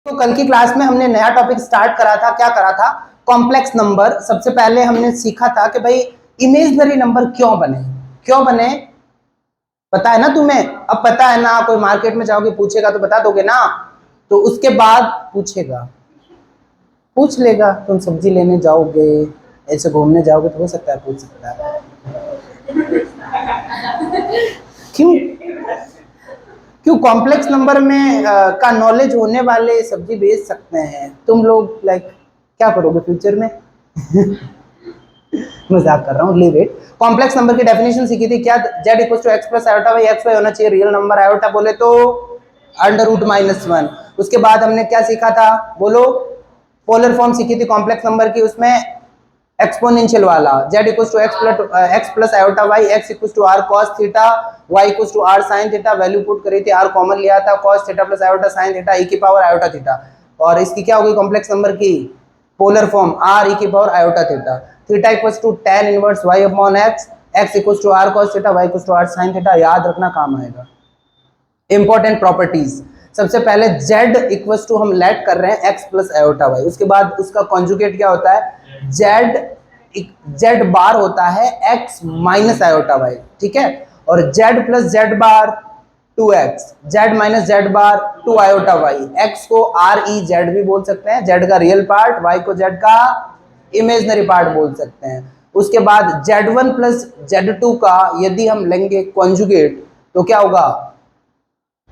तो कल की क्लास में हमने नया टॉपिक स्टार्ट करा था, क्या करा था? Complex number. सबसे पहले हमने सीखा था कि भाई इमेजिनरी नंबर क्यों बने, क्यों बने पता है ना तुम्हें? अब पता है ना, कोई मार्केट में जाओगे पूछेगा तो बता दोगे ना? तो उसके बाद पूछेगा, पूछ लेगा, तुम सब्जी लेने जाओगे, ऐसे घूमने जाओगे तो हो सकता है पूछ सकता है। क्यों? क्यों कॉम्प्लेक्स नंबर में का नॉलेज होने वाले सब्जी बेच सकते हैं। तुम लोग लाइक क्या करोगे फ्यूचर में? मजाक कर रहा हूँ, लीव इट। कॉम्प्लेक्स नंबर की डेफिनेशन सीखी थी क्या? z equal to x plus iota by x y होना चाहिए रियल नंबर। आयोटा बोले तो अंडर रूट -1। उसके बाद हमने क्या सीखा था, बोलो? पोलर फॉर्म सीखी थी कॉम्प्लेक्स नंबर की, उसमें एक्सपोनेंशियल वाला z equal to x plus iota y, x equal to r cos theta, y equal to r sine theta. Value put करी थी, आर कॉमन लिया था, cos theta plus iota sine theta e की power iota theta. और इसकी क्या होगी complex number की पोलर फॉर्म? r ई की power iota theta. Theta equal to tan inverse y upon x, x equal to r cos theta, y equal to r sine theta. याद रखना, काम आएगा। इंपॉर्टेंट प्रॉपर्टीज, सबसे पहले z equal to हम let कर रहे हैं x प्लस आयोटा वाई, उसके बाद उसका कॉन्जुगेट क्या होता है? z बार होता है x माइनस आयोटा वाई, ठीक है? और z प्लस z बार 2x, z माइनस z बार 2 आयोटा वाई। x को r e z भी बोल सकते हैं, z का रियल पार्ट, y को z का इमेजनरी पार्ट बोल सकते हैं। उसके बाद z1 प्लस z2 का यदि हम लेंगे कॉन्जुगेट तो क्या होगा?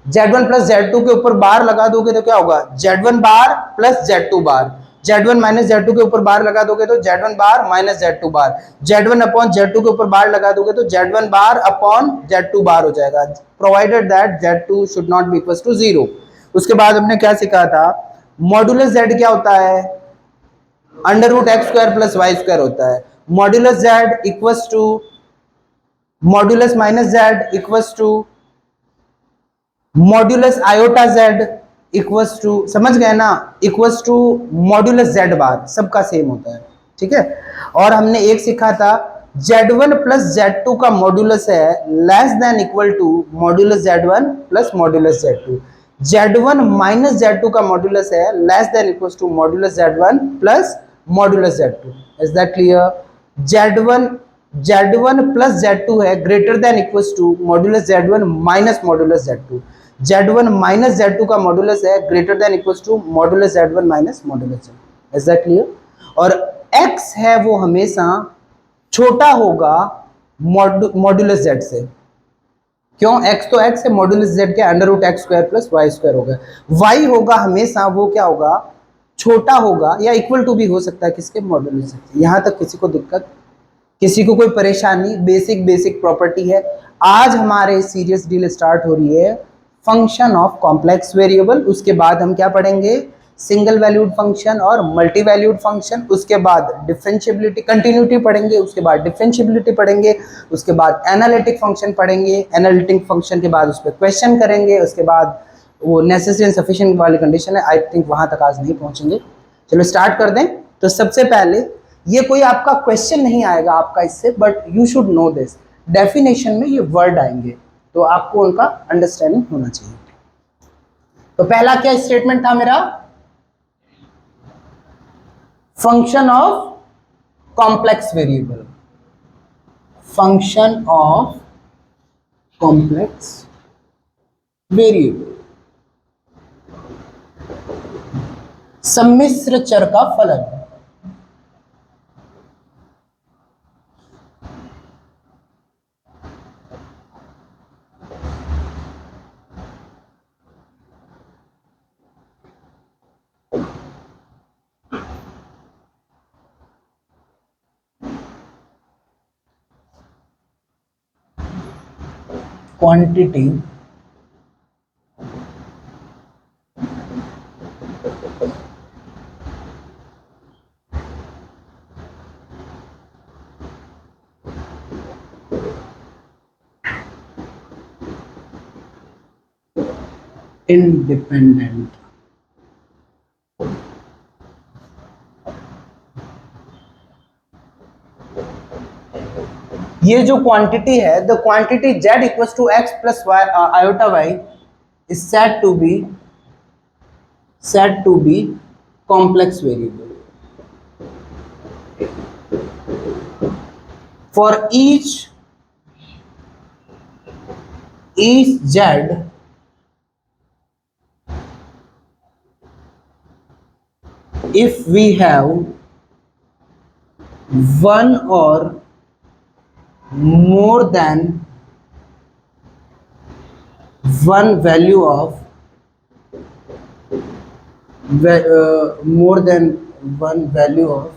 Z1 प्लस Z2 के ऊपर बार लगा दोगे तो क्या होगा? Z1 बार प्लस Z2 बार। Z1 माइनस Z2 के ऊपर बार लगा दोगे तो Z1 बार माइनस Z2 बार। Z1 अपॉन Z2 के ऊपर बार लगा दोगे तो Z1 bar upon Z2 bar हो जाएगा, provided that Z2 should not be equal to 0। उसके बाद हमने क्या सीखा था? मॉड्यूलस Z क्या होता है? Under root x square plus y square होता है। Modulus Z equals to modulus minus Z equals to modulus iota z equals to, समझ गए ना, equals to modulus z bar, सबका सेम होता है, ठीक है? और हमने एक सीखा था z1 प्लस z2 का मॉड्यूलस है less than equal to modulus z1 plus modulus z2। z1 minus z2 का मॉड्यूलस है less than equal to modulus z1 plus modulus z2। Is that clear? z1 plus z2 है greater than equals to modulus z1 minus modulus z2। z1 minus z2 का modulus है greater than equals to modulus z1 minus modulus z2। Is that clear? और x है वो हमेशा छोटा होगा modulus z से। क्यों? x तो x है, मॉड्यूलस z के under root x square plus y square होगा। y होगा हमेशा वो क्या होगा? छोटा होगा या इक्वल टू भी हो सकता है किसके? Modulus z। यहां तक किसी को दिक्कत, किसी को कोई परेशानी? बेसिक प्रॉपर्टी है। आज हमारे सीरियस डील स्टार्ट हो रही है फंक्शन ऑफ कॉम्प्लेक्स वेरिएबल। उसके बाद हम क्या पढ़ेंगे? सिंगल वैल्यूड फंक्शन और मल्टी वैल्यूड फंक्शन। उसके बाद डिफरेंशिएबिलिटी, कंटिन्यूटी पढ़ेंगे, उसके बाद डिफरेंशिएबिलिटी पढ़ेंगे, उसके बाद एनालिटिक फंक्शन पढ़ेंगे, एनालिटिक फंक्शन के बाद उस पर क्वेश्चन करेंगे, उसके बाद वो नेसेसरी एंड सफिशिएंट वाली कंडीशन है। आई थिंक वहां तक आज नहीं पहुंचेंगे। चलो स्टार्ट कर दें। तो सबसे पहले ये कोई आपका क्वेश्चन नहीं आएगा आपका इससे, but you should know this, definition में ये वर्ड आएंगे तो आपको उनका अंडरस्टैंडिंग होना चाहिए। तो पहला क्या स्टेटमेंट था मेरा? Function of complex variable, function of complex variable, सम्मिश्र चर का फलन। Quantity independent. ये जो क्वांटिटी है, the quantity z equals to x plus y iota y is said to be said to be complex variable. For each z, if we have one or more than one value of more than one value of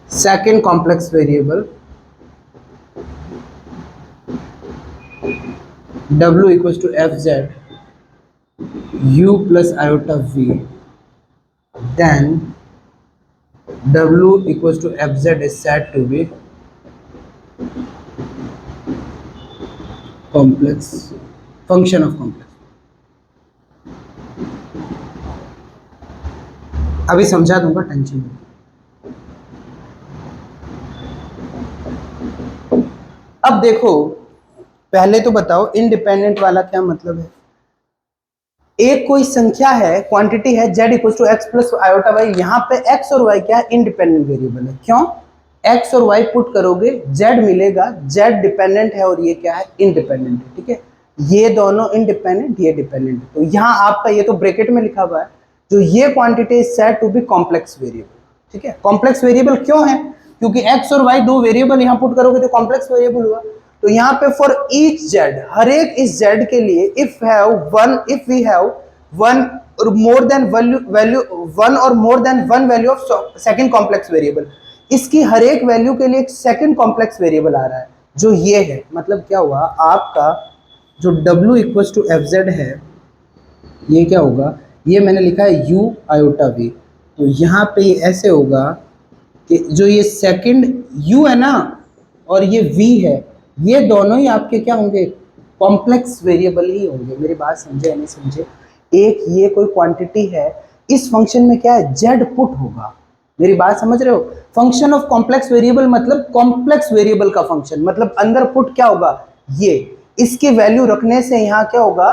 second complex variable w equals to fz u plus iota v, then w equals to fz is said to be complex function of complex. अभी समझा दूंगा, tension नहीं। अब देखो, पहले तो बताओ independent वाला क्या मतलब है। एक कोई संख्या है, क्वांटिटी है z equal to x plus iota y, यहाँ पे x और y क्या है, इंडिपेंडेंट वेरिएबल है। क्यों? x और y पुट करोगे z मिलेगा, z डिपेंडेंट है और ये क्या है, इंडिपेंडेंट है। ठीक है, ये दोनों इंडिपेंडेंट, ये डिपेंडेंट। तो यहाँ आपका ये तो ब्रैकेट में लिखा हुआ है, जो ये quantity is said to be complex variable. ठीक है, कॉम्प्लेक्स वेरिएबल क्यों है? क्योंकि x और y दो वेरिएबल यहाँ पुट करोगे तो कॉम्प्लेक्स वेरिएबल हुआ। तो यहाँ पे फॉर ईच z, हर एक इस z के लिए, इफ वी हैव वन और मोर देन वैल्यू वन और more than one value of second complex variable, इसकी हर एक वैल्यू के लिए एक सेकंड कॉम्प्लेक्स वेरिएबल आ रहा है, जो ये है। मतलब क्या हुआ, आपका जो w equals to F z है, ये क्या होगा, ये मैंने लिखा है u आयोटा v, तो यहाँ पे ये ऐसे होगा कि जो ये सेकंड u है ना और ये v है, ये दोनों ही आपके क्या होंगे, कॉम्प्लेक्स वेरिएबल ही होंगे। मेरी बात समझे या नहीं समझे? एक ये कोई क्वांटिटी है, इस फंक्शन में क्या है, z पुट होगा। मेरी बात समझ रहे हो? फंक्शन ऑफ कॉम्प्लेक्स वेरिएबल मतलब कॉम्प्लेक्स वेरिएबल का फंक्शन, मतलब अंदर पुट क्या होगा, ये इसकी वैल्यू रखने से यहाँ क्या होगा,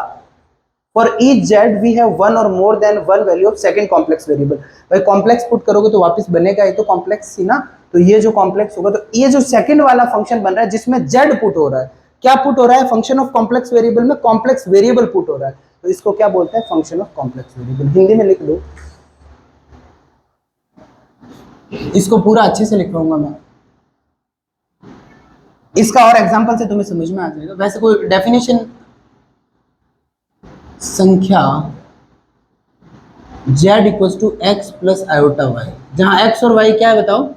for each z we have one और more than one value of second complex variable. भाई कॉम्प्लेक्स पुट करोगे तो वापस बनेगा ये तो कॉम्प्लेक्स ही ना, तो ये जो कॉम्प्लेक्स होगा, तो ये जो सेकंड वाला फंक्शन बन रहा है जिसमें z पुट हो रहा है, क्या पुट हो रहा है, फंक्शन ऑफ कॉम्प्लेक्स वेरिएबल में कॉम्प्लेक्स वेरिएबल पुट हो रहा है, तो इसको क्या बोलते हैं, function of complex variable. Hindi में लिख लो, इसको पूरा अच्छे से लिखवाऊंगा मैं, इसका और एग्जांपल से तुम्हें समझ में आ जाएगा। वैसे कोई डेफिनेशन, संख्या z equals to x plus iota y, जहां x और y क्या है बताओ,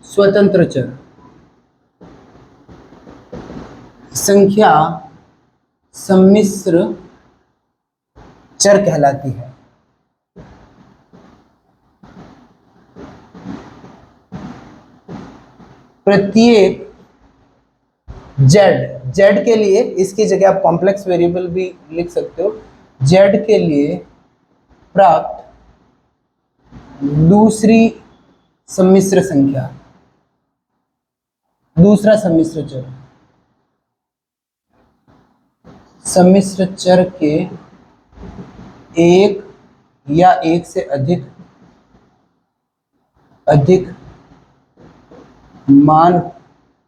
स्वतंत्र चर। संख्या सम्मिश्र चर कहलाती है। प्रत्येक z के लिए, इसकी जगह आप कॉम्प्लेक्स वेरिएबल भी लिख सकते हो, z के लिए प्राप्त दूसरी सम्मिश्र संख्या, दूसरा सम्मिश्र चर, सम्मिश्र चर के एक या एक से अधिक मान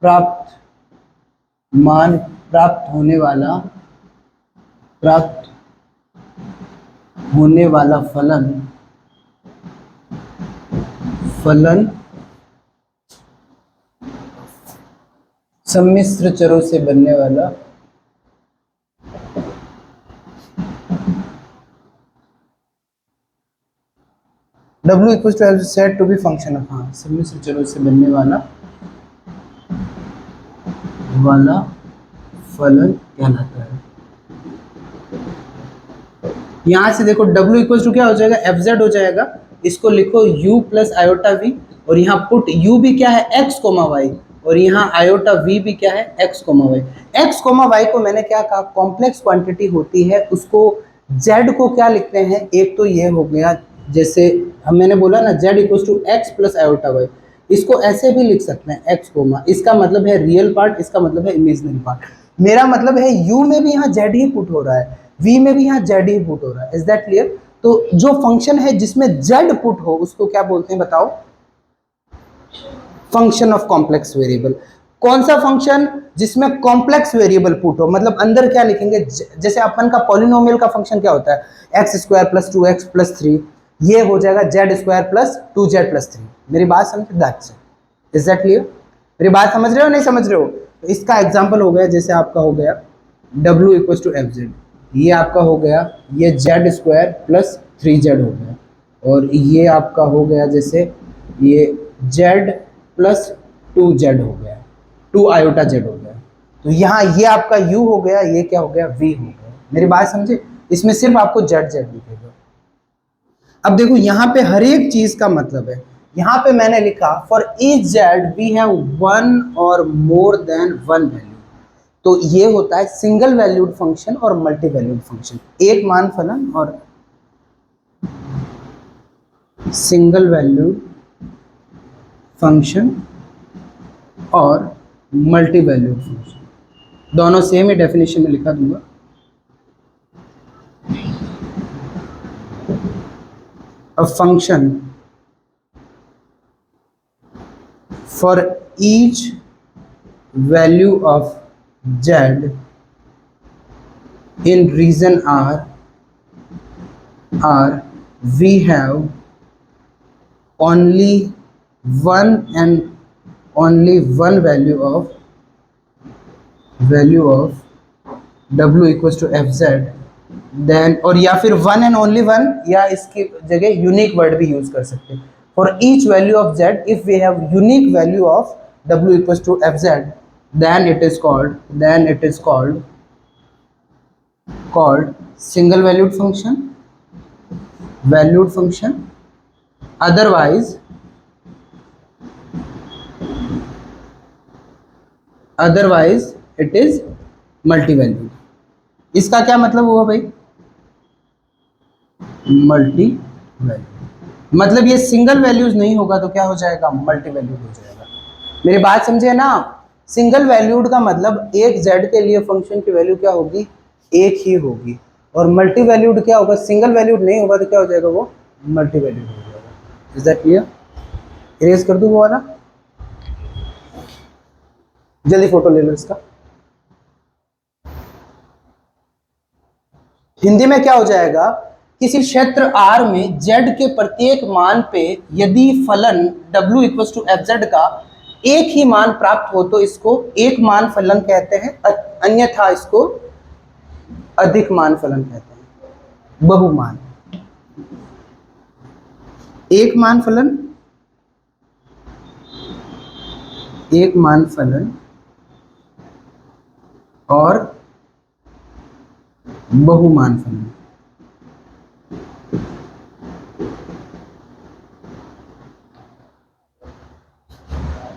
प्राप्त होने वाला फलन सम्मिश्र चरों से बनने वाला W equal to l said to be function of, हाँ, सम्मिश्र चरों से बनने वाला फलन कहलाता है। यहां से देखो W इक्वल टू क्या हो जाएगा, एफ जेड हो जाएगा, इसको लिखो u प्लस आयोटा v, और यहाँ पुट u भी क्या है, x कोमा y, और यहाँ आयोटा v भी क्या है, x comma y। x comma y को मैंने क्या कहा, कॉम्प्लेक्स क्वांटिटी होती है, उसको z को क्या लिखते हैं, एक तो ये हो गया, जैसे मैंने बोला ना z equal to x plus iota y, इसको ऐसे भी लिख सकते हैं x कोमा, इसका मतलब है रियल पार्ट, इसका मतलब है इमेजिनरी पार्ट। मेरा मतलब है u में भी यहाँ z ही पुट हो रहा है, v में भी यहाँ z ही पुट हो रहा है। Is that clear? तो जो फंक्शन है जिसमें z पुट हो उसको क्या बोलते हैं बताओ? Function of complex variable. कौन सा फंक्शन? जिसमें कॉम्प्लेक्स वेरिएबल पुट हो, मतलब अंदर क्या लिखेंगे, जैसे अपन का पॉलिनोमियल का फंक्शन क्या होता है, x square plus 2x plus 3, ये हो जाएगा Z square plus 2z plus 3। मेरी बात समझ? That's it. Is that clear? मेरी बात समझ रहे हो नहीं समझ रहे हो? तो इसका एग्जांपल हो गया, जैसे आपका हो गया w equal to F z, ये आपका हो गया ये जेड स्क्वायर प्लस 3z हो गया, और ये आपका हो गया जैसे ये z प्लस 2z हो गया, 2 आयोटा z हो गया। तो यहाँ ये आपका u हो गया, ये क्या हो गया, v हो गया। मेरी बात समझे? इसमें सिर्फ आपको z लिखेगा। अब देखो यहाँ पे हर एक चीज का मतलब है। यहाँ पे मैंने लिखा for each z we have one और मोर देन वन वैल्यू। तो ये होता है सिंगल वैल्यूड फंक्शन और मल्टी वैल्यूड फंक्शन। एक मान फलन और सिंगल वैल्यूड फंक्शन और मल्टी वैल्यूड फंक्शन, दोनों सेम ही डेफिनेशन में लिखा दूंगा। A function for each value of z in region R, we have only one and only one value of w equals to fz, then, और या फिर one and only one, या इसकी जगह यूनिक वर्ड भी यूज कर सकते हैं। For each value of z if we have unique value of w equals to fz, then it is called single valued function, otherwise it is multi valued. इसका क्या मतलब हुआ भाई? मल्टी वैल्यू, मतलब ये सिंगल वैल्यूज नहीं होगा तो क्या हो जाएगा, मल्टी वैल्यूड हो जाएगा। मेरी बात समझे ना? सिंगल वैल्यूड का मतलब एक z के लिए फंक्शन की वैल्यू क्या होगी, एक ही होगी, और मल्टी वैल्यूड क्या होगा, सिंगल वैल्यूड नहीं होगा तो क्या हो जाएगा, वो मल्टी वैल्यूड हो जाएगा। Is that clear? इरेज कर दूं वो वाला, जल्दी फोटो ले लो इसका। हिंदी में क्या हो जाएगा, किसी क्षेत्र R में z के प्रत्येक मान पे यदि फलन w equals to F z का एक ही मान प्राप्त हो तो इसको एक मान फलन कहते हैं, अन्यथा इसको अधिक मान फलन कहते हैं, बहुमान। एक मान फलन और बहुमान फलन।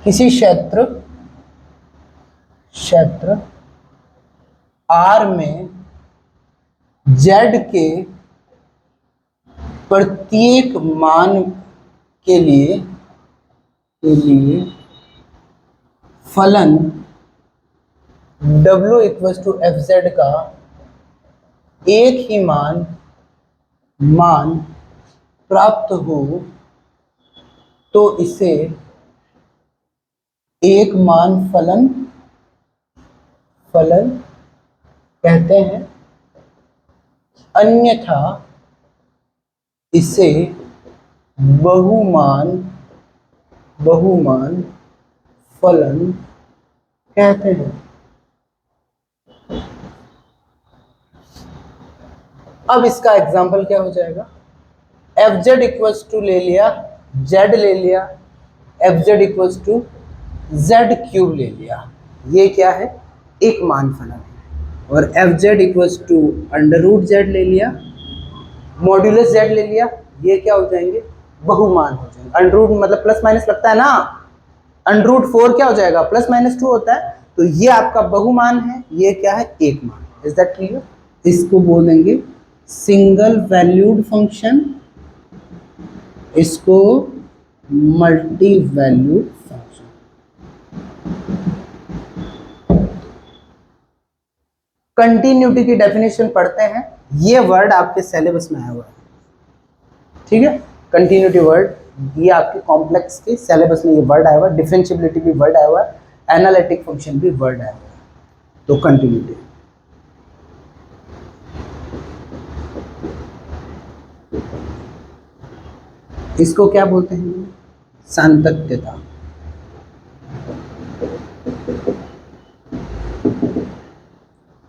किसी क्षेत्र R में z के प्रत्येक मान के लिए फलन w equals to F z का एक ही मान प्राप्त हो तो इसे एक मान फलन कहते हैं, अन्यथा इसे बहुमान फलन कहते हैं। अब इसका एग्जाम्पल क्या हो जाएगा, एफ जेड इक्वल्स टू ले लिया, जेड ले लिया, f z equals to z cube ले लिया, ये क्या है, एक मान फलन है। और f z equals to under root z ले लिया, मॉड्यूलस जेड ले लिया, ये क्या हो जाएंगे, बहुमान हो जाएंगे। अंडर रूट मतलब प्लस माइनस लगता है ना, अंडर रूट 4 क्या हो जाएगा, प्लस माइनस 2 होता है, तो ये आपका बहुमान है, ये क्या है, एक मान। Is that clear? इसको बोलेंगे सिंगल वैल्यूड फंक्शन, इसको मल्टी वैल्यूड फंक्शन। कंटिन्यूटी की डेफिनेशन पढ़ते हैं, ये वर्ड आपके सिलेबस में आया हुआ है, ठीक है। कंटिन्यूटी वर्ड ये आपके कॉम्प्लेक्स के सिलेबस में ये वर्ड आया हुआ है, डिफरेंशिएबिलिटी भी वर्ड आया हुआ है, एनालिटिक फंक्शन भी वर्ड आया हुआ है। तो कंटिन्यूटी, इसको क्या बोलते हैं? सातत्यता।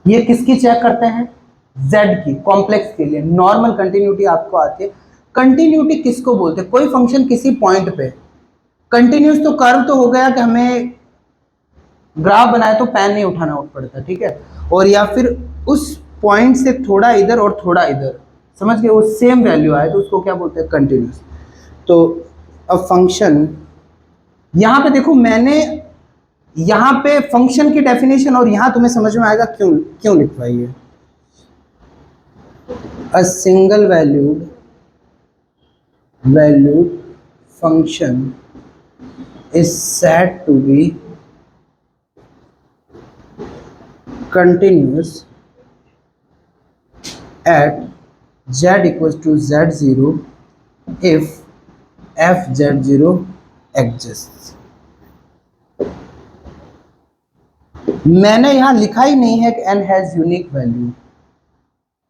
ये किसकी चेक करते हैं? z की, कॉम्प्लेक्स के लिए। नॉर्मल कंटिन्यूटी आपको आती है। कंटिन्यूटी किसको बोलते हैं? कोई फंक्शन किसी पॉइंट पे कंटिन्यूस, तो कर्व तो हो गया कि हमें ग्राफ बनाए तो पेन नहीं उठाना पड़ता, ठीक है, और या फिर उस पॉइंट से थोड़ा इधर और थोड़ा इधर, समझ गए, वो सेम वैल्यू आए तो उसको क्या बोलते हैं? कंटिन्यूस। तो अब फंक्शन, यहां पे देखो मैंने यहां पे फंक्शन की डेफिनेशन, और यहां तुम्हें समझ में आएगा क्यों क्यों लिखवाई है। अ single valued function is said to be continuous at z equals to z0 if f z0 exists। मैंने यहां लिखा ही नहीं है कि n हैज यूनिक वैल्यू।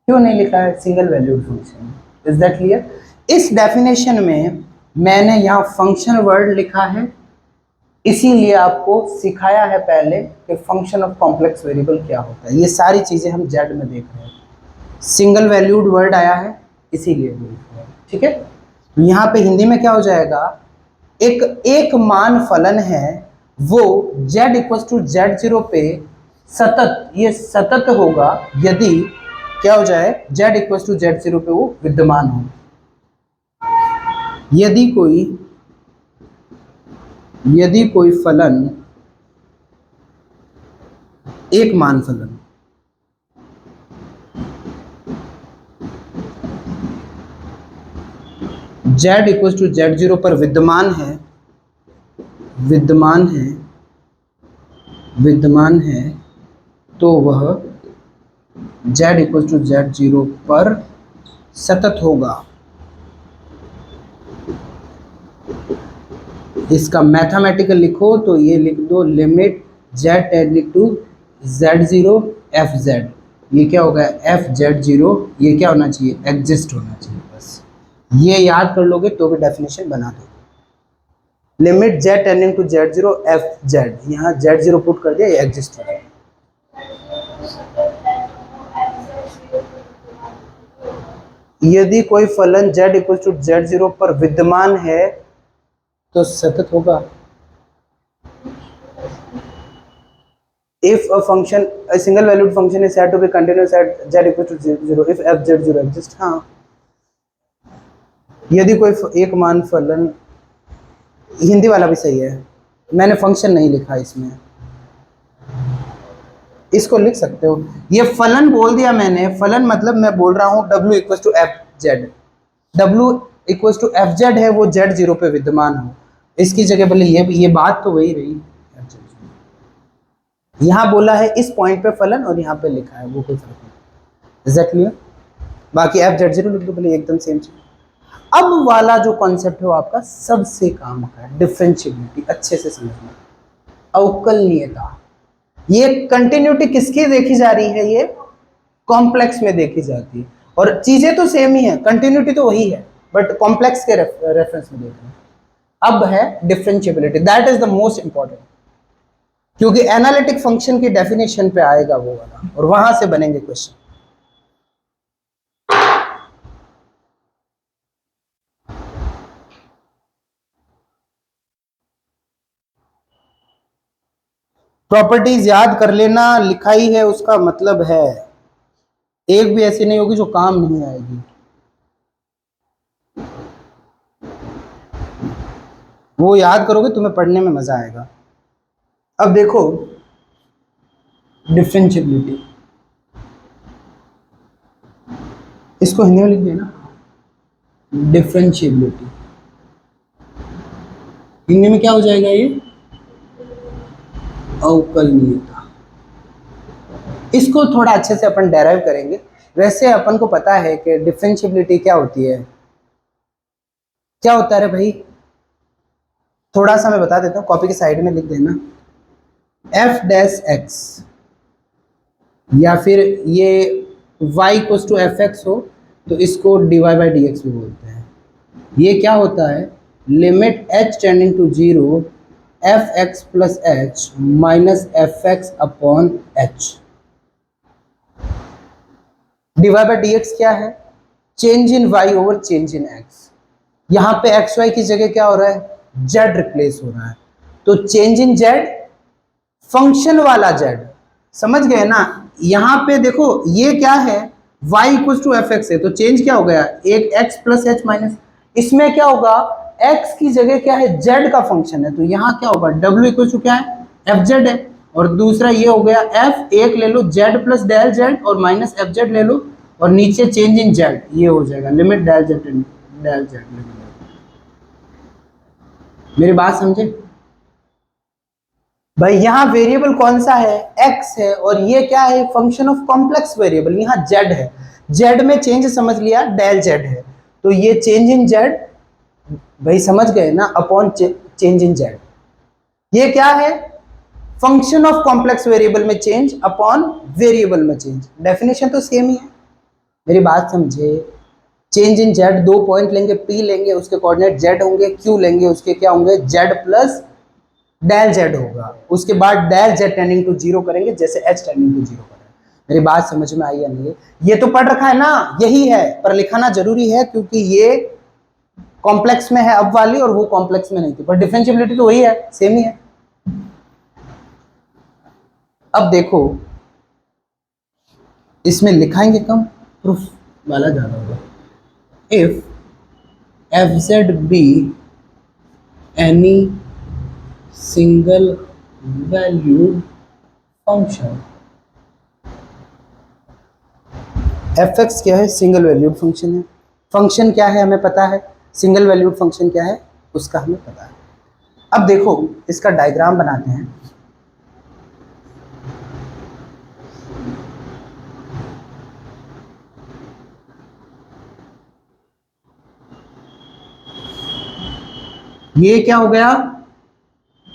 क्यों नहीं लिखा है? Single valued function. Is that clear? इस डेफिनेशन में मैंने यहां फंक्शन वर्ड लिखा है, इसीलिए आपको सिखाया है पहले कि फंक्शन ऑफ कॉम्प्लेक्स वेरिएबल क्या होता है। ये सारी चीजें हम जेड में देख रहे हैं। सिंगल वैल्यूड वर्ड आया है इसीलिए, ठीक है। तो यहाँ पे हिंदी में क्या हो जाएगा? एक मान फलन है, वो z इक्वल टू z0 पे सतत, ये सतत होगा यदि क्या हो जाए? z इक्वल टू z0 पे वो विद्यमान हो। यदि कोई फलन, एक मान फलन z इक्वल टू z0 पर विद्यमान है तो वह z इक्वल टू z0 पर सतत होगा। इसका मैथमेटिकल लिखो तो ये लिख दो, limit z tending to z0 fz। ये क्या होगा? fz0, ये क्या होना चाहिए? एग्जिस्ट होना चाहिए। बस ये याद कर लोगे तो भी डेफिनेशन बना दो। Limit z tending to z0 fz, यहाँ z0 पुट कर दिया, ये एग्जिस्ट हो जाएगा। यदि कोई फलन z इक्वल टू z0 पर विद्यमान है तो सतत होगा। If a function, a single valued function is said to be continuous at z equal to 0 if f z0 exists। हाँ, यदि कोई एक मान फलन, हिंदी वाला भी सही है, मैंने फंक्शन नहीं लिखा इसमें, इसको लिख सकते हो। ये फलन बोल दिया मैंने, फलन मतलब मैं बोल रहा हूँ w equal to F z, w equal to F z है वो z0 पे विद्यमान हो, इसकी जगह बोले ये बात तो वही रही। यहाँ बोला है इस पॉइंट पे फलन और यहाँ पे लिखा है, वो कोई फर्क नहीं। एग्जैक्टली, बाकी एफ जेड0 लिख दो, बोले एकदम सेम चीज। अब वाला जो कॉन्सेप्ट है वो आपका सबसे काम का है, डिफरेंशिएबिलिटी। अच्छे से समझना, अवकलनीयता। ये कंटिन्यूटी किसकी देखी जा रही है? ये कॉम्प्लेक्स में देखी जाती है, और चीजें तो सेम ही है, कंटिन्यूटी तो वही है, बट कॉम्प्लेक्स के रेफरेंस में देख रहे हैं। अब है differentiability, that is the most important, क्योंकि एनालिटिक फंक्शन की डेफिनेशन पे आएगा वो वाला, और वहां से बनेंगे क्वेश्चन। प्रॉपर्टीज याद कर लेना, लिखा ही है उसका मतलब है, एक भी ऐसी नहीं होगी जो काम नहीं आएगी। वो याद करोगे तुम्हें पढ़ने में मजा आएगा। अब देखो डिफरेंशिएबिलिटी, इसको हिंदी में लिख देना, डिफरेंशिएबिलिटी हिंदी में क्या हो जाएगा? ये अवकलनीयता। इसको थोड़ा अच्छे से अपन डेराइव करेंगे। वैसे अपन को पता है कि डिफरेंशिएबिलिटी क्या होती है, क्या होता है रे भाई, थोड़ा सा मैं बता देता हूँ, कॉपी के साइड में लिख देना। एफ डैश एक्स या फिर ये y equals to f x हो तो इसको dy बाई डी एक्स भी बोलते हैं। ये क्या होता है, limit h tending to 0 f x plus h minus f x upon h. dy by d x क्या है, change in y over change in x। यहाँ पे एक्स वाई की जगह क्या हो रहा है, z रिप्लेस हो रहा है, तो चेंज इन z फंक्शन वाला z, समझ गए ना। यहाँ पे देखो ये क्या है, y equal to f x है, तो चेंज क्या हो गया, एक x प्लस एच माइनस, इसमें क्या होगा, x की जगह क्या है, z का फंक्शन है, तो यहाँ क्या होगा, w इक्वल टू क्या है, एफ जेड है, और दूसरा ये हो गया f, एक ले लो z प्लस डेल z और माइनस एफ जेड ले लो, और नीचे चेंज इन z, ये हो जाएगा लिमिट डेल z। मेरी बात समझे भाई, यहाँ वेरिएबल कौन सा है, x है, और ये क्या है, फंक्शन ऑफ कॉम्प्लेक्स वेरिएबल, यहाँ z है, z में चेंज समझ लिया, डेल z है, तो ये चेंज इन z भाई समझ गए ना, अपॉन चेंज इन z। ये क्या है, फंक्शन ऑफ कॉम्प्लेक्स वेरिएबल में चेंज अपॉन वेरिएबल में चेंज, डेफिनेशन तो सेम ही है। मेरी बात समझे, चेंज इन z, दो पॉइंट लेंगे, p लेंगे, उसके कोऑर्डिनेट z होंगे, q लेंगे, उसके क्या होंगे, z प्लस डेल z होगा, उसके बाद डेल z टेंडिंग टू 0 करेंगे, जैसे h टेंडिंग टू 0 करेंगे। मेरी बात समझ में आई या नहीं है, ये तो पढ़ रखा है ना, यही है, पर लिखाना जरूरी है क्योंकि ये कॉम्प्लेक्स में है अब वाली, और वो कॉम्प्लेक्स में नहीं थी, पर डिफरेंशिएबिलिटी तो वही है, सेम ही है। अब देखो इसमें लिखाएंगे कम, प्रूफ वाला ज्यादा होगा। If F Z be any single valued function, F x क्या है, सिंगल वैल्यूड फंक्शन है, फंक्शन क्या है हमें पता है, सिंगल वैल्यूड फंक्शन क्या है उसका हमें पता है। अब देखो इसका डायग्राम बनाते हैं। ये क्या हो गया,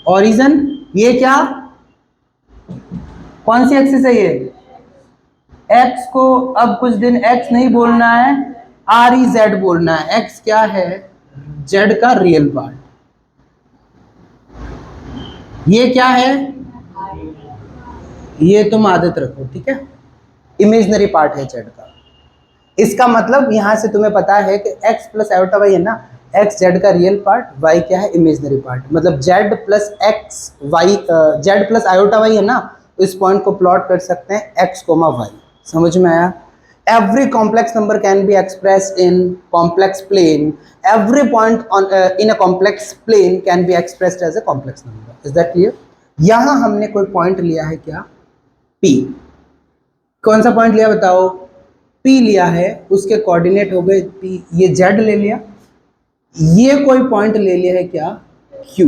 ओरिजिन, ये क्या, कौन सी एक्सिस है ये, x को अब कुछ दिन x नहीं बोलना है, आर ई जेड बोलना है, x क्या है, z का रियल पार्ट, ये क्या है, ये तुम आदत रखो, ठीक है, इमेजिनरी पार्ट है z का। इसका मतलब यहां से तुम्हें पता है कि x प्लस आयोटा y है ना, x z का रियल पार्ट, y क्या है, इमेजिनरी पार्ट, मतलब z plus x y, z plus iota y है ना, तो इस पॉइंट को प्लॉट कर सकते हैं x कोमा y। समझ में आया। Every complex number can be expressed in complex plane, every point on in a complex plane can be expressed as a complex number. Is that clear. यहां हमने कोई पॉइंट लिया है क्या, p, कौन सा पॉइंट लिया बताओ, p लिया है, उसके कोऑर्डिनेट हो गए p, ये z ले लिया, ये कोई पॉइंट ले लिया है क्या, q,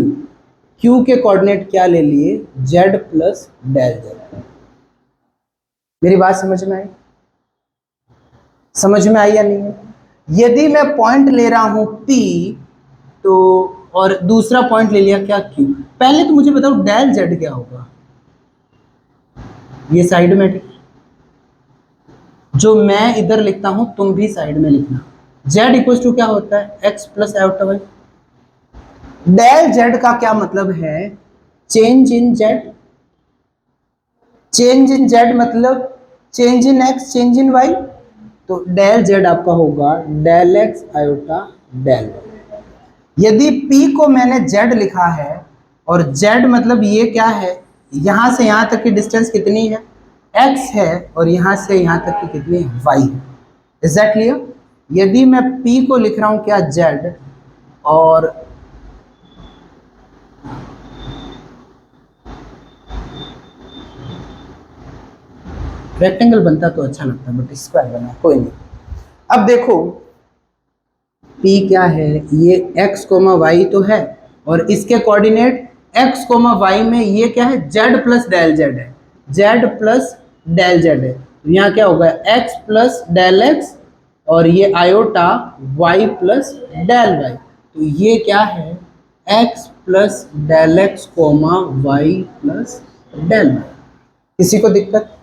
q के कोऑर्डिनेट क्या ले लिए, z प्लस डेल z। मेरी बात समझ में आई, समझ में आई या नहीं है। यदि मैं पॉइंट ले रहा हूं p तो, और दूसरा पॉइंट ले लिया क्या, q, पहले तो मुझे बताओ डेल z क्या होगा, ये साइड में, ठीक, जो मैं इधर लिखता हूं तुम भी साइड में लिखना, z इक्वल टू क्या होता है, x plus iota y. Del z का क्या मतलब है, change in z, change in z मतलब change in x, change in y, तो डेल z आपका होगा del x iota del y। यदि p को मैंने z लिखा है, और z मतलब ये क्या है, यहां से यहां तक की डिस्टेंस कितनी है, x है, और यहां से यहां तक की कितनी है, y है। Is that clear. यदि मैं p को लिख रहा हूं क्या, z, और रेक्टेंगल बनता तो अच्छा लगता, बट स्क्वायर बना, कोई नहीं। अब देखो p क्या है, ये x कोमा y तो है, और इसके कोऑर्डिनेट x कोमा y में ये क्या है, z प्लस डेल z है, z प्लस डेल जेड है, तो यहाँ क्या होगा x प्लस डेल एक्स और ये iota y plus del y, तो ये क्या है x plus del x comma y plus del y. किसी को दिक्कत?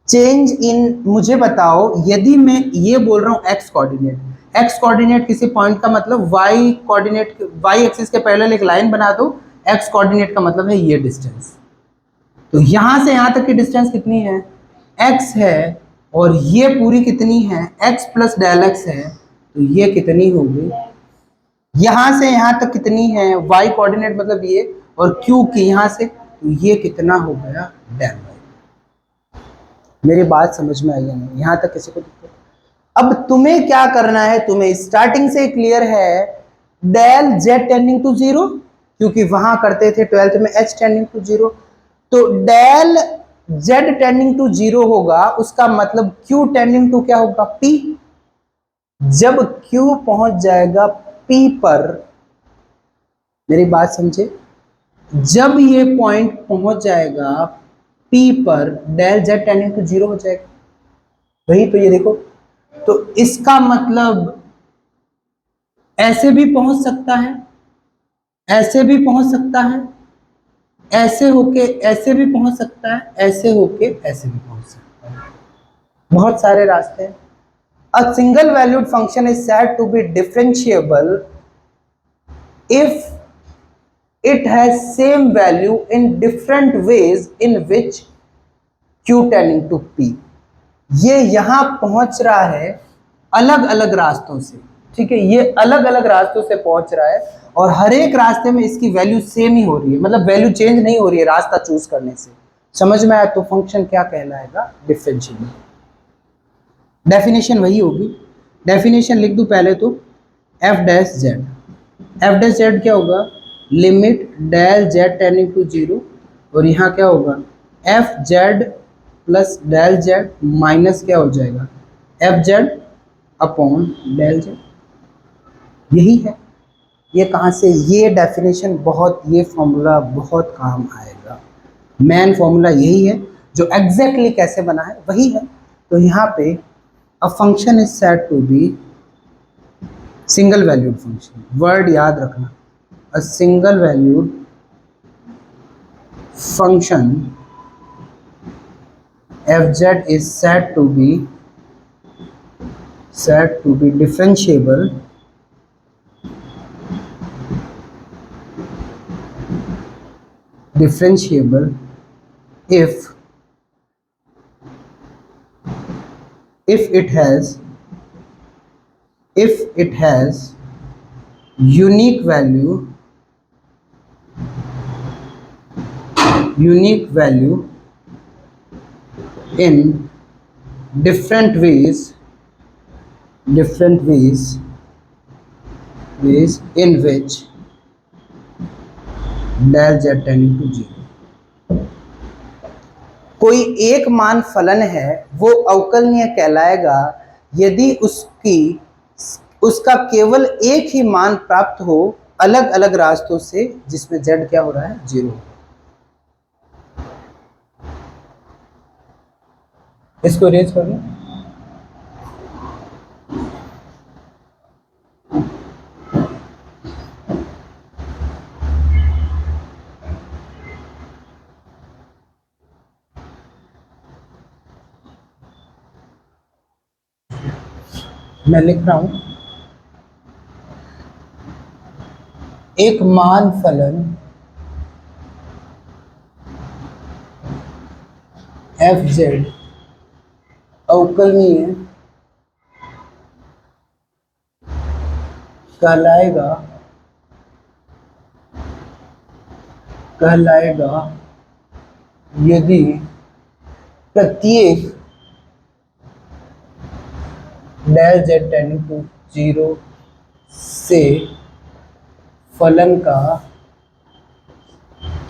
चेंज इन, मुझे बताओ यदि मैं ये बोल रहा हूँ एक्स कोऑर्डिनेट, एक्स कोऑर्डिनेट किसी पॉइंट का मतलब वाई कोऑर्डिनेट, वाई एक्सिस के पैरेलल एक लाइन बना दो, एक्स कोऑर्डिनेट का मतलब है ये डिस्टेंस। तो यहां से यहां तक की डिस्टेंस कितनी है x है, और ये पूरी कितनी है x प्लस डेल एक्स है, तो ये कितनी होगी, यहां से यहां तक कितनी है y कोऑर्डिनेट मतलब ये, और q की यहां से, तो ये कितना हो गया डेल वाई। मेरी बात समझ में आई है नहीं? यहां तक किसी को दिक्कत? अब तुम्हें क्या करना है, तुम्हें स्टार्टिंग से क्लियर है del z tending to zero, क्योंकि वहां करते थे 12th में h टेंडिंग टू जीरो, तो del z tending to zero होगा, उसका मतलब q टेंडिंग टू क्या होगा p। जब q पहुंच जाएगा p पर, मेरी बात समझे, जब ये पॉइंट पहुंच जाएगा p पर del z tending to zero हो जाएगा, वही तो ये देखो, तो इसका मतलब ऐसे भी पहुंच सकता है, ऐसे भी पहुंच सकता है, ऐसे होके ऐसे भी पहुंच सकता है, ऐसे होके ऐसे भी पहुंच सकता है, बहुत सारे रास्ते हैं। A single valued function is said to be differentiable if it has same value in different ways in which q tending to p। ये यहां पहुंच रहा है अलग अलग रास्तों से, ठीक है, ये अलग अलग रास्तों से पहुंच रहा है, और हर एक रास्ते में इसकी वैल्यू सेम ही हो रही है, मतलब वैल्यू चेंज नहीं हो रही है रास्ता चूज करने से। समझ में आया? तो फंक्शन क्या कहलाएगा, डिफरेंशिएबल। डेफिनेशन वही होगी, डेफिनेशन लिख दूं पहले तो, f dash z, f dash z क्या होगा, limit del Z tending to zero, और यहाँ क्या होगा f Z plus del Z minus क्या हो जाएगा f Z upon del z, यही है। ये कहाँ से, ये डेफिनेशन बहुत, ये फॉर्मूला बहुत काम आएगा, मेन फॉर्मूला यही है, जो एग्जैक्टली कैसे बना है वही है। तो यहाँ पे a function is said to be single valued function, word याद रखना, a single valued function fz is said to be differentiable if it has unique value in different ways in which del Z tending to zero. कोई एक मान फलन है वो अवकलनीय कहलाएगा यदि उसका केवल एक ही मान प्राप्त हो अलग अलग रास्तों से, जिसमें z क्या हो रहा है, जीरो। इसको रेज कर लो। मैं लिख रहा हूं, एक मान फलन एफ जेड अवकलनीय कहलाएगा यदि प्रत्येक del Z tending to zero से फलन का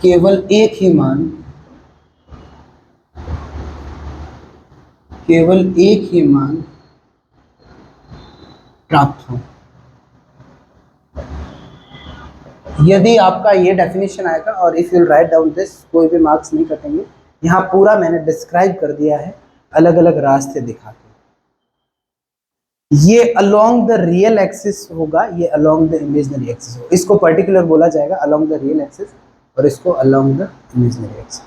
केवल एक ही मान प्राप्त हो। यदि आपका ये डेफिनेशन आएगा, और if you write down this, कोई भी मार्क्स नहीं कटेंगे, यहाँ पूरा मैंने डिस्क्राइब कर दिया है अलग अलग रास्ते दिखा के। ये अलोंग द रियल एक्सिस होगा, ये अलोंग द इमेजिनरी एक्सिस होगा। इसको पर्टिकुलर बोला जाएगा अलोंग द रियल एक्सिस और इसको अलोंग द इमेजिनरी एक्सिस।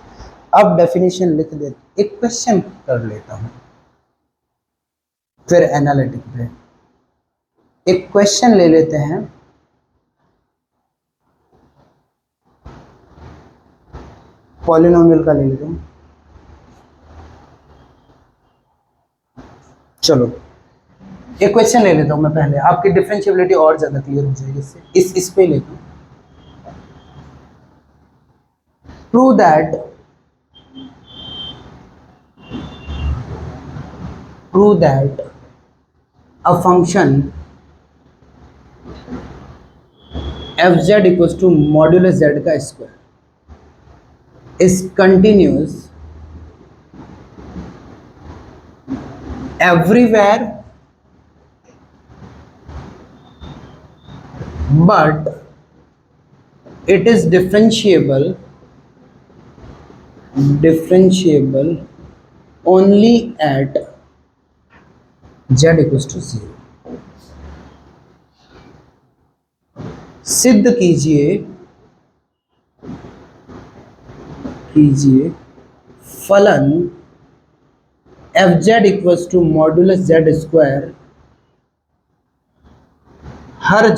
अब डेफिनेशन लिख दे, एक क्वेश्चन कर लेता हूं फिर एनालिटिक पे। एक क्वेश्चन ले लेते हैं, पॉलिनोमियल का ले लेते हैं। चलो एक क्वेश्चन ले लेता हूं मैं पहले, आपकी डिफरेंशिएबिलिटी और ज्यादा क्लियर हो जाएगी इससे। इस पे लेता हूं। Prove that a function fz equals to modulus z का square is continuous everywhere but it is differentiable only at z equals to 0। सिद्ध कीजिए फलन fz equals to modulus z square हर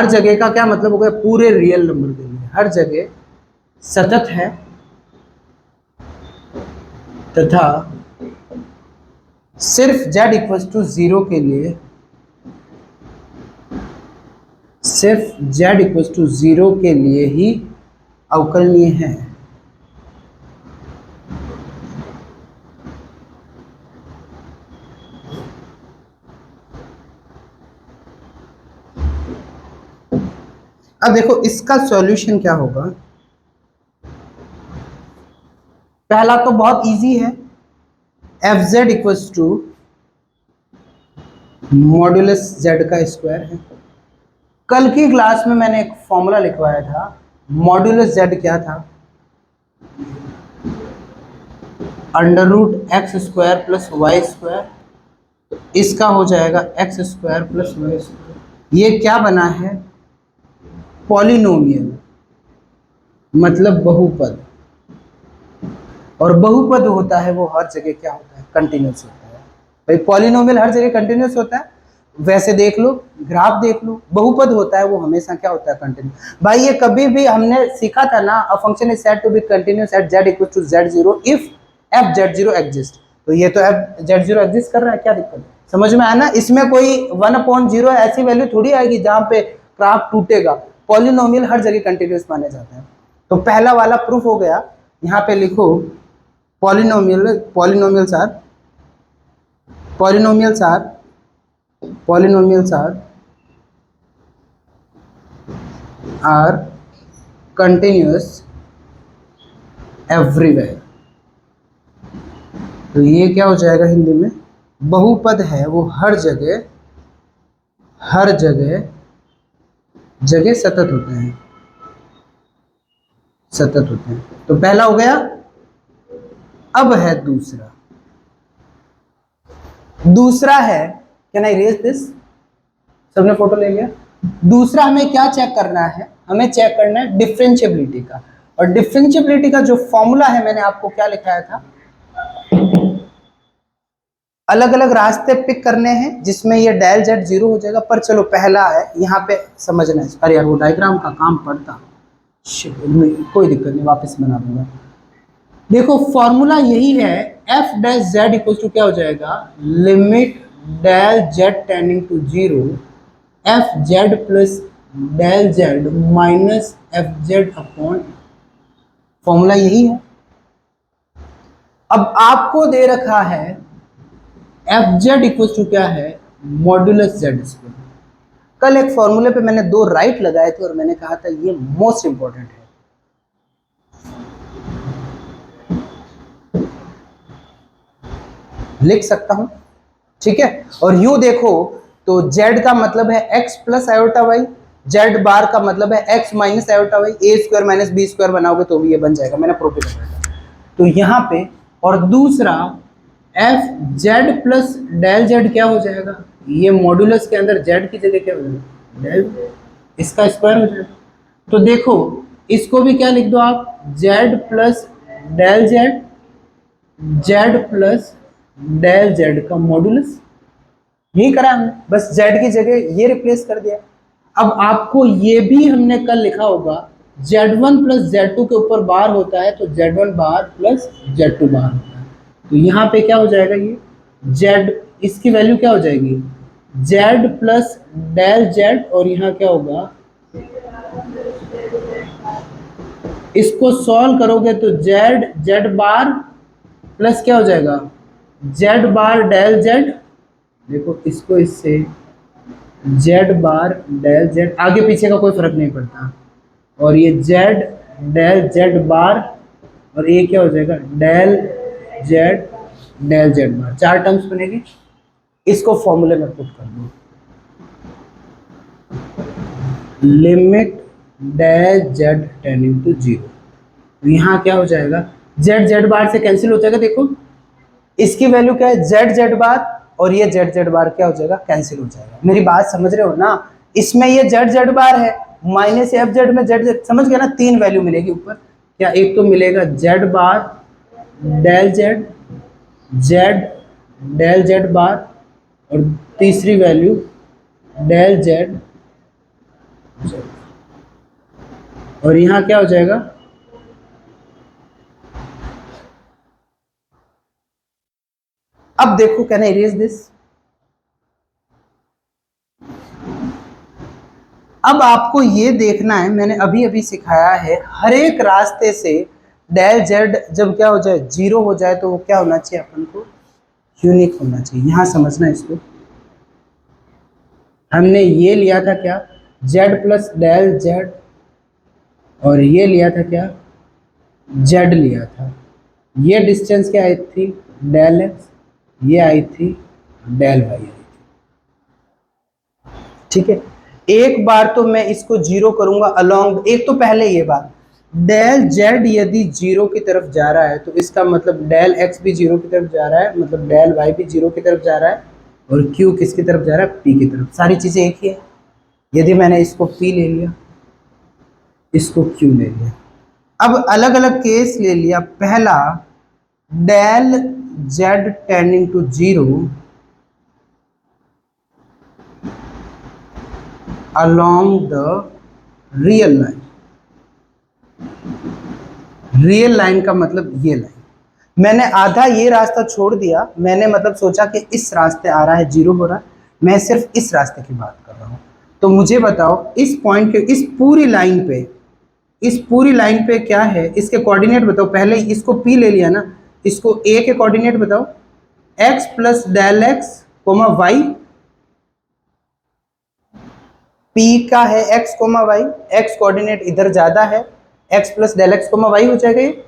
जगह का क्या मतलब हो गया, पूरे रियल नंबर के लिए हर जगह सतत है तथा सिर्फ z इक्वल्स टू 0 के लिए, सिर्फ z इक्वल्स टू 0 के लिए ही अवकलनीय है। अब देखो इसका सॉल्यूशन क्या होगा। पहला तो बहुत इजी है, fz equals to modulus z का स्क्वायर है। कल की क्लास में मैंने एक फॉर्मूला लिखवाया था, मॉडुलस z क्या था, under root x square plus y square, इसका हो जाएगा x square plus y square. ये क्या बना है, पॉलिनोमियल मतलब बहुपद, और बहुपद होता है वो हर जगह क्या होता है, कंटिन्यूस होता है। भाई पॉलिनोमियल हर जगह कंटिन्यूस होता है, वैसे देख लो ग्राफ देख लो, बहुपद होता है वो हमेशा क्या होता है, कंटिन्यूस। भाई ये कभी भी हमने सीखा था ना, a function is said to be continuous at z equal to z0 if f(z0) exist. तो ये तो f(z0) एग्जिस्ट कर रहा है, क्या दिक्कत है, समझ में आया ना। इसमें कोई 1/0 ऐसी वैल्यू थोड़ी आएगी जहां पे ग्राफ टूटेगा। पॉलिनोमियल हर जगह कंटिन्यूस माने जाते हैं। तो पहला वाला प्रूफ हो गया। यहाँ पे लिखो पॉलिनोमियल्स आर कंटिन्यूस एवरीवेयर। तो ये क्या हो जाएगा हिंदी में, बहुपद है वो हर जगह सतत होते हैं। तो पहला हो गया। अब है दूसरा है, कैन आई रेज दिस, सबने फोटो ले लिया। दूसरा हमें क्या चेक करना है, हमें चेक करना है डिफरेंशिएबिलिटी का। और डिफरेंशिएबिलिटी का जो फॉर्मूला है मैंने आपको क्या लिखाया था, अलग अलग रास्ते पिक करने हैं जिसमें ये डेल z 0 हो जाएगा। पर चलो पहला है यहाँ पे समझना है। अरे यार वो डायग्राम का काम पड़ता, कोई दिक्कत नहीं, वापस बना दूंगा। देखो फॉर्मूला यही है, f dash z equal to क्या हो जाएगा, limit del z tending to 0 f z plus del z minus f z upon, formula यही है। अब आपको दे रखा है एफ जेड इक्वल टू क्या है, मॉडुलस जेड स्क्वायर। कल एक फॉर्मूले पे मैंने 2 राइट लगाए थे और मैंने कहा था ये मोस्ट इंपॉर्टेंट है। लिख सकता हूं, ठीक है। और यू देखो तो z का मतलब है x plus iota y, z bar का मतलब है x minus iota y, a square minus b square बनाओगे तो भी ये बन जाएगा, मैंने प्रूफ कर दिया। तो यहाँ पे, और दूसरा f Z plus del z क्या हो जाएगा, ये मॉड्यूलस के अंदर जेड की जगह क्या हो जाएगा, डेल, इसका स्क्वायर हो जाएगा। तो देखो इसको भी क्या लिख दो आप, z plus del z, z plus del z का मॉड्यूलस, यही करा हमने, बस जेड की जगह ये रिप्लेस कर दिया। अब आपको ये भी हमने कल लिखा होगा, Z1 प्लस Z2 के ऊपर बार होता है तो Z1 बार प्लस Z2 बार होता है। तो यहाँ पे क्या हो जाएगा, ये Z, इसकी वैल्यू क्या हो जाएगी, Z प्लस डेल जेड, और यहाँ क्या होगा, इसको सॉल्व करोगे तो Z बार प्लस क्या हो जाएगा, Z बार डेल जेड, देखो इसको इससे Z बार डेल जेड, आगे पीछे का कोई फर्क नहीं पड़ता, और ये Z डेल जेड बार, और ये क्या हो जाएगा, डेल जेड बार, 4 टर्म्स बनेगी। इसको फॉर्मूले में पुट कर दो, limit del Z tending to 0, यहाँ क्या हो जाएगा, जेड बार से कैंसिल हो जाएगा, देखो इसकी वैल्यू क्या है, जेड बार, और ये जेड बार क्या हो जाएगा, कैंसिल हो जाएगा। मेरी बात समझ रहे हो ना, इसमें ये जेड बार है, माइनस एफ जेड में जेड, समझ गया ना, 3 वैल्यू मिलेगी ऊपर, क्या एक तो मिलेगा z bar del z, z del z bar, और तीसरी वैल्यू डेल जेड, और यहाँ क्या हो जाएगा, अब देखो, कैन आई इरेज दिस, अब आपको ये देखना है, मैंने अभी अभी सिखाया है, हर एक रास्ते से डेल जेड जब क्या हो जाए, 0 हो जाए, तो वो क्या होना चाहिए, अपन को यूनिक होना चाहिए। यहां समझना इसको, हमने ये लिया था क्या, जेड प्लस डेल जेड, और ये लिया था क्या, जेड लिया था, ये डिस्टेंस क्या आई थी, डेल एक्स, ये आई थी डेल वाई आई थी, ठीक है। एक बार तो मैं इसको 0 करूंगा अलोंग, एक तो पहले ये बात, डेल जेड यदि 0 की तरफ जा रहा है तो इसका मतलब डेल एक्स भी 0 की तरफ जा रहा है, मतलब डेल वाई भी 0 की तरफ जा रहा है, और क्यू किसकी तरफ जा रहा है, पी की तरफ, सारी चीजें एक ही है। यदि मैंने इसको पी ले लिया, इसको क्यू ले लिया, अब अलग अलग केस ले लिया, पहला del Z tending to 0 along the real line, real line का मतलब ये लाइन, मैंने आधा ये रास्ता छोड़ दिया, मैंने मतलब सोचा कि इस रास्ते आ रहा है 0 हो रहा है, मैं सिर्फ इस रास्ते की बात कर रहा हूं। तो मुझे बताओ इस पॉइंट के, इस पूरी लाइन पे, इस पूरी लाइन पे क्या है, इसके कोऑर्डिनेट बताओ, पहले इसको P ले लिया ना, इसको A के कोऑर्डिनेट बताओ, x plus del x comma y, P का है x comma y, x coordinate इधर ज्यादा है, x plus del x comma y हो जाएगा ये,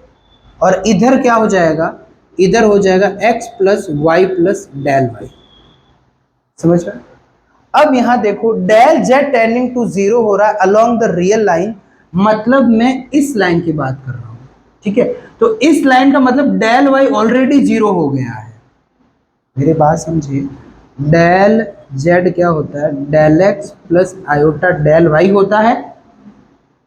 और इधर क्या हो जाएगा, इधर हो जाएगा x plus y plus del y, समझ रहे। अब यहां देखो डेल जेड टेंडिंग टू 0 हो रहा है अलोंग द रियल लाइन, मतलब मैं इस लाइन की बात कर रहा हूं, ठीक है। तो इस लाइन का मतलब डेल वाई ऑलरेडी 0 हो गया है, मेरी बात समझिए, डेल जेड क्या होता है, del x plus iota del y होता है।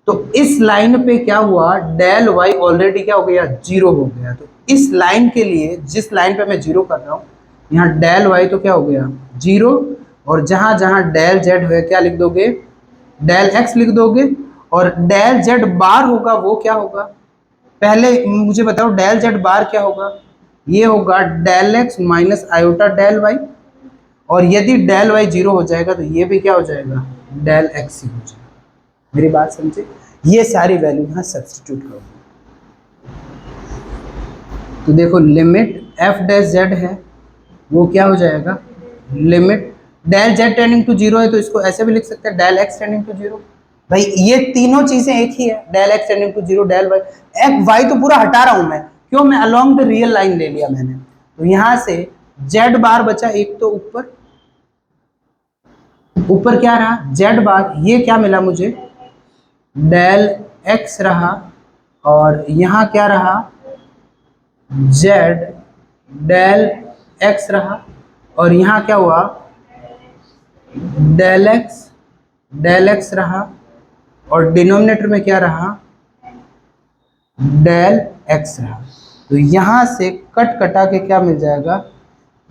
तो इस लाइन पे क्या हुआ, डेल वाई ऑलरेडी क्या हो गया, 0 हो गया। तो इस लाइन के लिए, जिस लाइन पे मैं 0 कर रहा हूं, यहाँ डेल वाई तो क्या हो गया 0, और जहां जहां डेल जेड है क्या लिख दोगे, डेल एक्स लिख दोगे, और डेल जेड बार होगा वो क्या होगा, पहले मुझे बताओ डेल जेड बार क्या होगा, ये होगा del x minus iota del y, और यदि डेल वाई 0 हो जाएगा तो ये भी क्या हो जाएगा, डेल एक्स ही हो जाएगा। मेरी बात समझे, ये सारी वैल्यू यहाँ सब्स्टिट्यूट करो, तो देखो लिमिट एफ डैश जेड है वो क्या हो जाएगा, limit del Z tending to 0 है तो इसको ऐसे भी लिख सकते हैं, डेल एक्स टेंडिंग टू 0। भाई ये तीनों चीजें एक ही है, del X tending to 0, del Y, X Y तो पूरा हटा रहा हूं मैं, क्यों, मैं अलोंग द रियल लाइन ले लिया मैंने। तो यहां से जेड बार बचा एक, तो ऊपर ऊपर क्या रहा, जेड बार, ये क्या मिला मुझे, डेल एक्स रहा, और यहां क्या रहा, जेड डेल एक्स रहा, और यहाँ क्या हुआ, डेल एक्स रहा, और डिनोमिनेटर में क्या रहा, डेल एक्स रहा। तो यहाँ से कट कटा के क्या मिल जाएगा,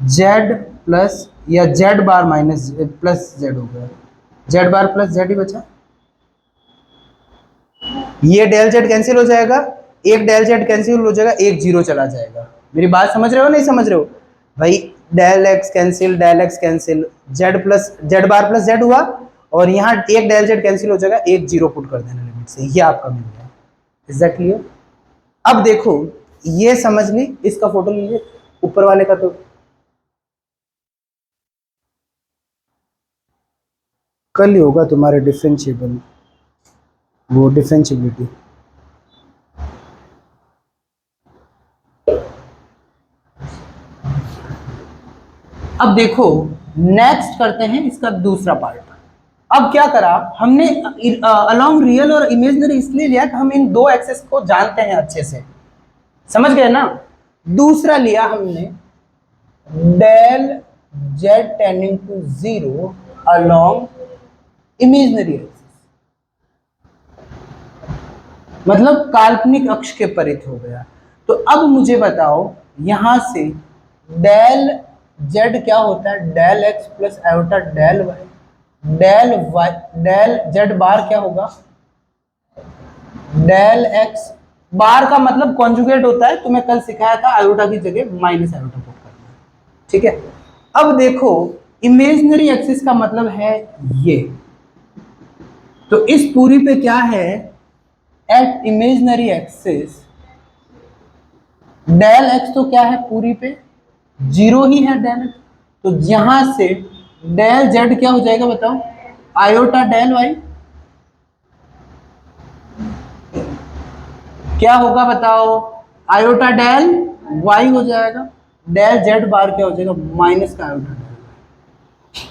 जेड प्लस या जेड बार माइनस प्लस जेड हो गया, जेड बार प्लस जेड ही बचा। ये डेल जेड कैंसिल हो जाएगा, एक डेल जेड कैंसिल हो जाएगा, एक जीरो चला जाएगा। मेरी बात समझ रहे हो नहीं समझ रहे हो भाई? Del x cancel, del x cancel, z plus z bar plus z हुआ, और यहाँ एक डेल जेड कैंसिल हो जाएगा, एक जीरो पुट कर देना लिमिट से, ये आपका मिल गया। Is that clear? अब देखो ये समझ ली, इसका फोटो लीजिए ऊपर वाले का, तो कल ही होगा तुम्हारे डिफरेंशिएबल, वो डिफरेंशिएबिलिटी। अब देखो नेक्स्ट करते हैं इसका दूसरा पार्ट। अब क्या करा हमने, अलोंग रियल और इमेजिनरी इसलिए लिया कि हम इन दो एक्सेस को जानते हैं अच्छे से, समझ गए ना। दूसरा लिया हमने del Z tending to zero along imaginary axis, मतलब काल्पनिक अक्ष के परित हो गया। तो अब मुझे बताओ यहां से डेल जेड क्या होता है, del x plus iota del y, del z bar क्या होगा, डेल एक्स बार का मतलब कॉन्जुगेट होता है, तुम्हें कल सिखाया था, आयोटा की जगह माइनस आयोटा पुट करना, ठीक है। अब देखो इमेजिनरी एक्सिस का मतलब है ये, तो इस पूरी पे क्या है, at imaginary axis del X तो क्या है पूरी पे जीरो ही है डेल एक्स, तो यहां से डेल जेड क्या हो जाएगा बताओ, आयोटा डेल वाई, क्या होगा बताओ, आयोटा डेल वाई हो जाएगा, डेल जेड बार क्या हो जाएगा, माइनस का आयोटा डेल।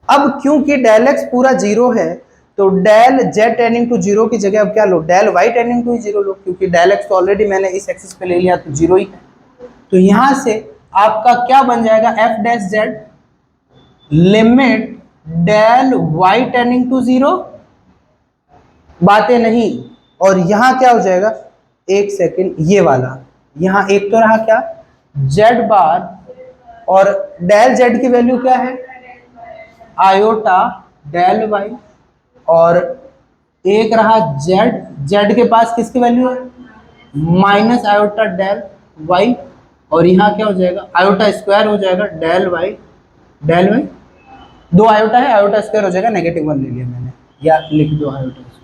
अब क्योंकि डेल एक्स पूरा जीरो है, तो del Z tending to zero की जगह अब क्या लो, del Y tending to zero लो, क्योंकि डेल एक्स तो ऑलरेडी मैंने इस एक्सिस पे ले लिया तो जीरो ही है। तो यहां से आपका क्या बन जाएगा, F dash Z limit del Y tending to zero, बातें नहीं, और यहां क्या हो जाएगा, एक सेकेंड, ये वाला यहां एक तो रहा क्या, जेड बार, और डेल जेड की वैल्यू क्या है, आयोटा डेल वाई, और एक रहा जेड, जेड के पास किसकी वैल्यू है, माइनस आयोटा डेल वाई, और यहाँ क्या हो जाएगा, आयोटा स्क्वायर हो जाएगा डेल वाई, दो आयोटा है, आयोटा स्क्वायर हो जाएगा, नेगेटिव वन ले लिया मैंने, या लिख दो आयोटा स्क्वायर।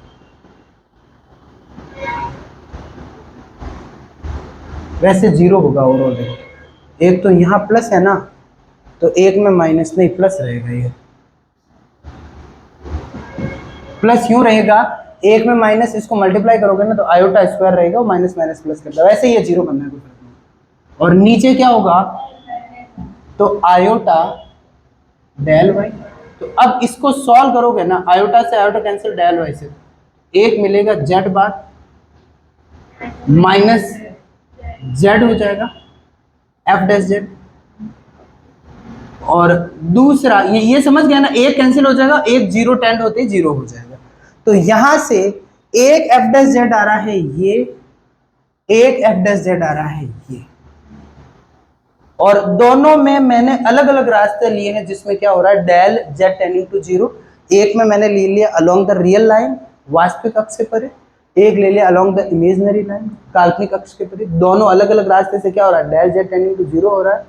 वैसे जीरो होगा ओवरऑल, एक तो यहाँ प्लस है ना, तो एक में माइनस नहीं प्लस रहेगा, ये प्लस क्यों रहेगा, एक में माइनस इसको मल्टीप्लाई करोगे ना तो आयोटा स्क्वायर रहेगा, माइनस माइनस प्लस करता है, वैसे ये जीरो बनना है, और नीचे क्या होगा, तो आयोटा डेल वाई। तो अब इसको सॉल्व करोगे ना, आयोटा से आयोटा कैंसिल, डेल वाई से एक मिलेगा जेड बार माइनस जेड हो जाएगा एफ डैश जेड, और दूसरा ये समझ गया ना, एक कैंसिल हो जाएगा, एक जीरो टेंड होते ही जीरो हो जाएगा। तो यहां से एक एफ डैश जेड आ रहा है ये, एक एफ डैश जेड आ रहा है ये, और दोनों में मैंने अलग अलग रास्ते लिए हैं, जिसमें क्या हो रहा है, del Z tending to zero, एक में मैंने ले लिया अलोंग द रियल लाइन वास्तविक अक्ष से परे, एक ले लिया अलोंग द इमेजिनरी लाइन काल्पनिक अक्ष के परे, दोनों अलग अलग रास्ते से क्या हो रहा है, del Z tending to zero हो रहा है।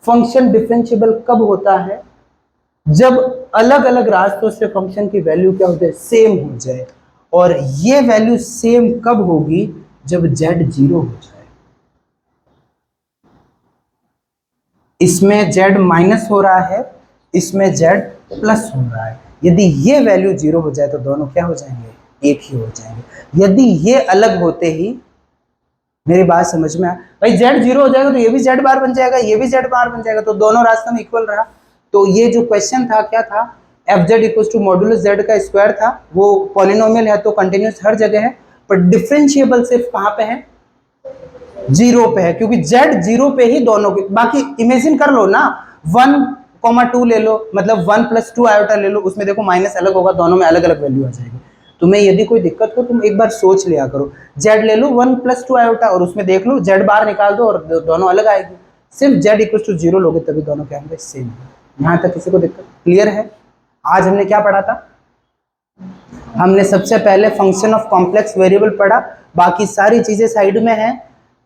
फंक्शन डिफरेंशिएबल कब होता है, जब अलग अलग रास्तों से फंक्शन की वैल्यू क्या हो जाए, सेम हो जाए, और ये वैल्यू सेम कब होगी, जब जेड जीरो हो जाए। इसमें जेड माइनस हो रहा है, इसमें जेड प्लस हो रहा है, यदि ये वैल्यू जीरो हो जाए तो दोनों क्या हो जाएंगे, एक ही हो जाएंगे। यदि ये अलग होते ही, मेरी बात समझ में आ भाई, जेड जीरो हो जाएगा तो ये भी जेड बार बन जाएगा, ये भी जेड बार बन जाएगा, तो दोनों रास्ते में इक्वल रहा। तो ये जो क्वेश्चन था क्या था, F Z equal to modulus Z का स्क्वायर था, वो पॉलिनोमियल है तो कंटिन्यूस हर जगह है, पर डिफरेंशिएबल सिर्फ कहाँ पे है, जीरो पे है, क्योंकि जेड जीरो पे ही दोनों के, बाकी इमेजिन कर लो ना, 1,2 ले लो, मतलब 1 + 2 आयोटा ले लो, उसमें देखो माइनस अलग होगा, दोनों में अलग अलग वैल्यू आ जाएगी। तुम्हें यदि कोई दिक्कत हो तुम एक बार सोच लिया करो, जेड ले लो 1 + 2 आयोटा और उसमें देख लो जेड बाहर निकाल दो और दोनों अलग आएगी। सिर्फ जेड इक्वल टू जीरो लोगे तभी दोनों क्या होंगे, सेम। यहाँ तक किसी को दिक्कत क्लियर है? आज हमने क्या पढ़ा था? हमने सबसे पहले फंक्शन ऑफ कॉम्प्लेक्स वेरिएबल पढ़ा, बाकी सारी चीजें साइड में है।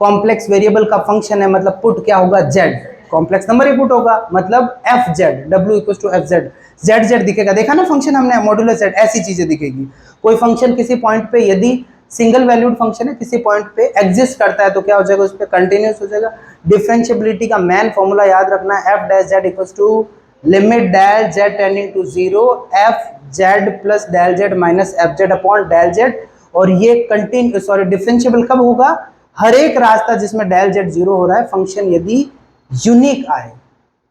कॉम्प्लेक्स वेरिएबल का फंक्शन है, मतलब पुट क्या होगा, जेड, कॉम्प्लेक्स नंबर ही पुट होगा, मतलब F Z, W equal to F Z, Z Z दिखेगा, देखा ना फंक्शन हमने, मॉड्यूलस जेड, ऐसी चीजें दिखेगी। कोई फंक्शन किसी पॉइंट पे यदि सिंगल वैल्यूड फंक्शन है, किसी पॉइंट पे एग्जिस्ट करता है तो क्या हो जाएगा, उस पर कंटिन्यूस हो जाएगा। डिफरेंशिएबिलिटी का मेन फॉर्मूला याद रखना, F dash Z equal to limit del Z tending to zero F Z plus del Z minus F Z upon del Z. और ये डिफरेंशिएबल कब होगा, हर एक रास्ता जिसमें डेल जेड जीरो हो रहा है, फंक्शन यदि यूनिक आए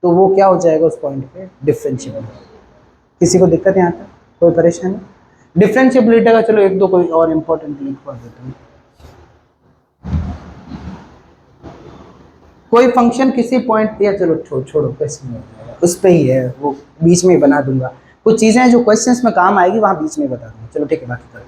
तो वो क्या हो जाएगा उस पॉइंट पे, डिफरेंशिएबल। किसी को दिक्कत यहाँ तक, कोई परेशानी? डिफरेंशिएबिलिटी का चलो एक दो कोई और इंपॉर्टेंट लिंक पढ़ देते हैं। कोई फंक्शन किसी पॉइंट, या चलो छोड़ो क्वेश्चन में उस पे ही है, वो बीच में ही बना दूंगा। कुछ चीजें हैं जो क्वेश्चंस में काम आएगी, वहां बीच में बता दूंगा। चलो ठीक है, बाकी करो।